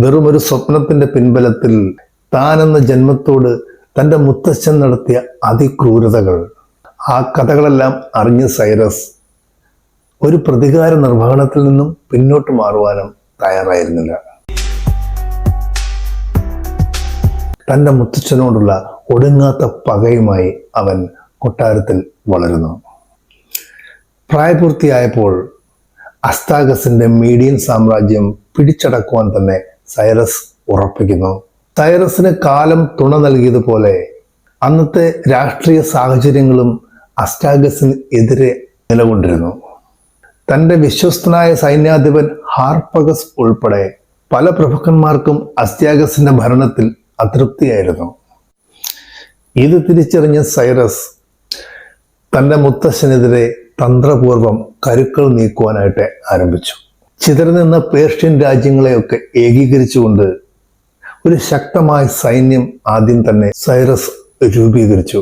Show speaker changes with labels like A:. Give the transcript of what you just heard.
A: വെറുമൊരു സ്വപ്നത്തിന്റെ പിൻബലത്തിൽ താനെന്ന ജന്മത്തോട് തൻ്റെ മുത്തച്ഛൻ നടത്തിയ അതിക്രൂരതകൾ, ആ കഥകളെല്ലാം അറിഞ്ഞ സൈറസ് ഒരു പ്രതികാര നിർവഹണത്തിൽ നിന്നും പിന്നോട്ട് മാറുവാനും തയ്യാറായിരുന്നില്ല. തൻ്റെ മുത്തച്ഛനോടുള്ള ഒടുങ്ങാത്ത പകയുമായി അവൻ കൊട്ടാരത്തിൽ വളരുന്നു. പ്രായപൂർത്തിയായപ്പോൾ അസ്താഗസിന്റെ മീഡിയൻ സാമ്രാജ്യം പിടിച്ചടക്കുവാൻ തന്നെ സൈറസ് ഉറപ്പിക്കുന്നു. സൈറസിന് കാലം തുണ നൽകിയതുപോലെ അന്നത്തെ രാഷ്ട്രീയ സാഹചര്യങ്ങളും അസ്റ്റാഗസിന് എതിരെ നിലകൊണ്ടിരുന്നു. തൻ്റെ വിശ്വസ്തനായ സൈന്യാധിപൻ ഹാർപ്പഗസ് ഉൾപ്പെടെ പല പ്രഭുക്കന്മാർക്കും അസ്റ്റാഗസിന്റെ ഭരണത്തിൽ അതൃപ്തിയായിരുന്നു. ഇത് തിരിച്ചറിഞ്ഞ സൈറസ് തൻ്റെ മുത്തശ്ശനെതിരെ തന്ത്രപൂർവം കരുക്കൾ നീക്കുവാനായിട്ട് ആരംഭിച്ചു. ചിതറിനിന്ന പേർഷ്യൻ രാജ്യങ്ങളെയൊക്കെ ഏകീകരിച്ചുകൊണ്ട് ഒരു ശക്തമായ സൈന്യം ആദ്യം തന്നെ സൈറസ് രൂപീകരിച്ചു.